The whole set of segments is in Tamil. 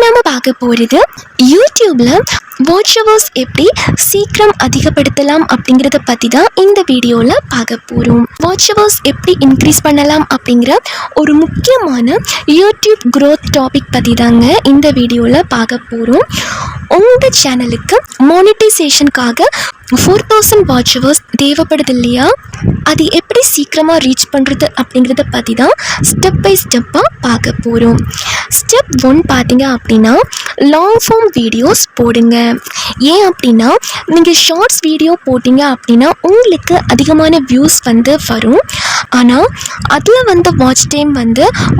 நம்ம பார்க்க போகிறது யூடியூப்ல வாட்ச் ஹவர்ஸ் எப்படி சீக்கிரம் அதிகப்படுத்தலாம் அப்படிங்கிறத பற்றி தான் இந்த வீடியோவில் பார்க்க போகிறோம். வாட்ச் ஹவர்ஸ் எப்படி இன்க்ரீஸ் பண்ணலாம் அப்படிங்கிற ஒரு முக்கியமான யூடியூப் க்ரோத் டாபிக் பற்றி தாங்க இந்த வீடியோவில் பார்க்க போகிறோம். உங்கள் சேனலுக்கு மானிட்டைசேஷனுக்காக 4000 வாட்ச் ஹவர்ஸ் தேவைப்படுது இல்லையா? அது எப்படி சீக்கிரமாக ரீச் பண்ணுறது அப்படிங்கிறத பற்றி தான் ஸ்டெப் பை ஸ்டெப்பாக பார்க்க போகிறோம். ஸ்டெப் 1 பார்த்தீங்க அப்படின்னா லாங் ஃபார்ம் வீடியோஸ் போடுங்க. ஏன் அப்படின்னா நீங்கள் ஷார்ட்ஸ் வீடியோ போட்டிங்க அப்படின்னா உங்களுக்கு அதிகமான வியூஸ் வரும். ஆனால் அதில் வாட்ச் டைம்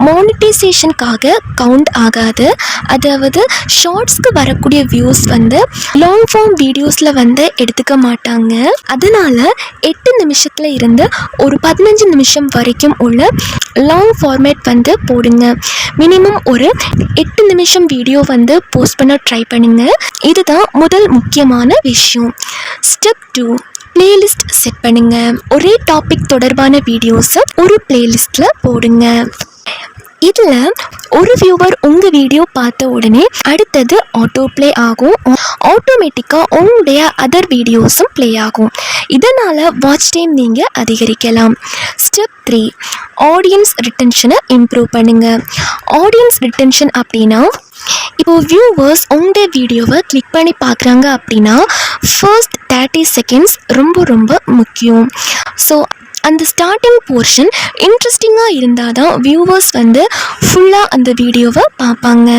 மானிட்டைசேஷனுக்காக கவுண்ட் ஆகாது. அதாவது ஷார்ட்ஸ்க்கு வரக்கூடிய வியூஸ் லாங் ஃபார்ம் வீடியோஸில் எடுத்துக்க மாட்டாங்க. அதனால் 8 நிமிஷத்தில் இருந்து ஒரு 15 நிமிஷம் வரைக்கும் உள்ள லாங் ஃபார்மேட் போடுங்க. மினிமம் ஒரு 8 நிமிஷம் வீடியோ போஸ்ட் பண்ண ட்ரை பண்ணுங்க. இதுதான் முதல் முக்கியமான விஷயம். ஸ்டெப் 2 பிளேலிஸ்ட் செட் பண்ணுங்க. ஒரே டாபிக் தொடர்பான வீடியோஸை ஒரு பிளேலிஸ்டில் போடுங்க. இதில் ஒரு வியூவர் உங்கள் வீடியோ பார்த்த உடனே அடுத்தது ஆட்டோ ப்ளே ஆகும். ஆட்டோமேட்டிக்காக உங்களுடைய அதர் வீடியோஸும் ப்ளே ஆகும். இதனால் வாட்ச் டைம் நீங்கள் அதிகரிக்கலாம். ஸ்டெப் 3 ஆடியன்ஸ் ரிட்டென்ஷனை இம்ப்ரூவ் பண்ணுங்கள். ஆடியன்ஸ் ரிட்டென்ஷன் அப்படின்னா இப்போது வியூவர்ஸ் உங்களுடைய வீடியோவை கிளிக் பண்ணி பார்க்குறாங்க அப்படின்னா ஃபர்ஸ்ட் 30 செகண்ட்ஸ் ரொம்ப முக்கியம். ஸோ அந்த ஸ்டார்டிங் போர்ஷன் இன்ட்ரெஸ்டிங்காக இருந்தால் தான் வியூவர்ஸ் ஃபுல்லாக அந்த வீடியோவை பார்ப்பாங்க.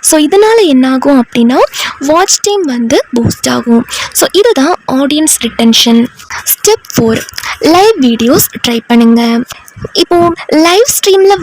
ஸோ இதனால் என்னாகும் அப்படின்னா வாட்ச் டைம் பூஸ்ட் ஆகும். ஸோ இதுதான் audience retention. Step 4 live videos try பண்ணுங்கள். இப்போது லைவ் ஸ்ட்ரீமில்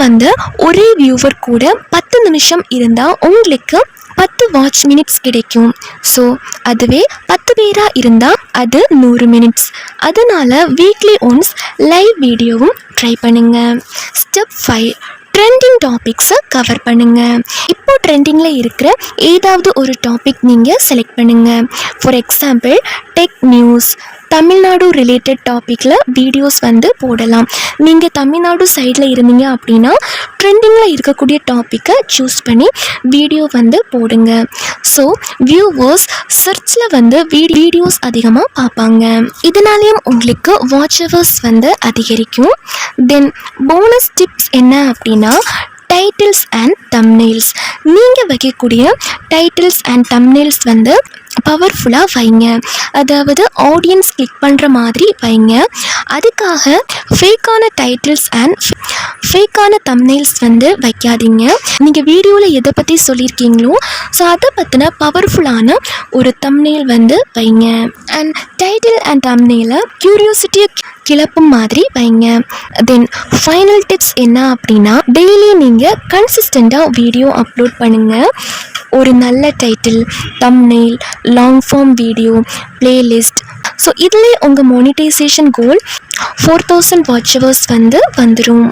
ஒரே வியூவர் கூட 10 நிமிஷம் இருந்தால் உங்களுக்கு 10 வாட்ச் மினிட்ஸ் கிடைக்கும். ஸோ அதுவே 10 பேராக இருந்தால் அது 100 மினிட்ஸ். அதனால் வீக்லி ஒன்ஸ் லைவ் வீடியோவும் ட்ரை பண்ணுங்கள். ஸ்டெப் 5 ட்ரெண்டிங் டாபிக்ஸை கவர் பண்ணுங்கள். இப்போ ட்ரெண்டிங்கில் இருக்கிற ஏதாவது ஒரு டாபிக் நீங்கள் செலக்ட் பண்ணுங்கள். For example tech news, Tamil Nadu related டாப்பிக்கில் வீடியோஸ் போடலாம். நீங்கள் தமிழ்நாடு சைடில் இருந்தீங்க அப்படின்னா ட்ரெண்டிங்கில் இருக்கக்கூடிய டாப்பிக்கை சூஸ் பண்ணி வீடியோ போடுங்க. ஸோ வியூவர்ஸ் சர்ச்சில் வீடியோஸ் அதிகமாக பார்ப்பாங்க. இதனாலேயும் உங்களுக்கு வாட்ச் ஹவர்ஸ் அதிகரிக்கும். தென் போனஸ் டிப்ஸ் என்ன அப்படின்னா டைட்டில்ஸ் அண்ட் தம்ப்நெயில்ஸ். நீங்கள் வைக்கக்கூடிய டைட்டில்ஸ் அண்ட் தம்ப்நெயில்ஸ் பவர்ஃபுல்லாக வைங்க. அதாவது ஆடியன்ஸ் கிளிக் பண்ணுற மாதிரி வைங்க. அதுக்காக ஃபேக்கான டைட்டில்ஸ் அண்ட் ஃபேக்கான தம்ப்நெயில்ஸ் வைக்காதீங்க. நீங்கள் வீடியோவில் எதை பற்றி சொல்லியிருக்கீங்களோ ஸோ அதை பற்றின பவர்ஃபுல்லான ஒரு தம்ப்நெயில் வைங்க. அண்ட் டைட்டில் அண்ட் தம்ப்நெயிலை க்யூரியோசிட்டியை கிளப்பும் மாதிரி வைங்க. தென் ஃபைனல் டிப்ஸ் என்ன அப்படின்னா டெய்லி நீங்கள் கன்சிஸ்டண்ட்டாக வீடியோ அப்லோட் பண்ணுங்கள். ஒரு நல்ல title, thumbnail, long form video, playlist. So இதிலே உங்கள் மானிட்டைசேஷன் கோல் 4000 வாட்ச் ஹவர்ஸ் வந்துடும்.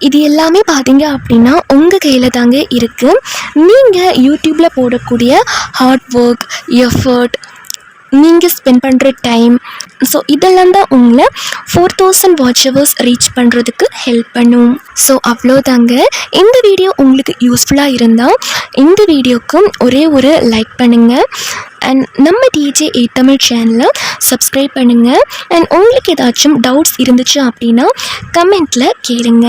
இது எல்லாமே பார்த்தீங்க அப்படின்னா உங்கள் கையில் தாங்க இருக்குது. நீங்கள் யூடியூப்பில் போடக்கூடிய ஹார்ட் ஒர்க், எஃபர்ட், நீங்கள் ஸ்பெண்ட் பண்ணுற டைம், ஸோ இதெல்லாம் தான் உங்களை 4000 வாட்ச் ஹவர்ஸ் ரீச் பண்ணுறதுக்கு ஹெல்ப் பண்ணும். ஸோ அவ்வளோதாங்க. இந்த வீடியோ உங்களுக்கு யூஸ்ஃபுல்லாக இருந்தால் இந்த வீடியோக்கு ஒரே ஒரு லைக் பண்ணுங்கள். அண்ட் நம்ம டிஜே தமிழ் சேனலை சப்ஸ்கிரைப் பண்ணுங்கள். அண்ட் உங்களுக்கு ஏதாச்சும் டவுட்ஸ் இருந்துச்சு அப்படின்னா கமெண்ட்டில் கேளுங்க.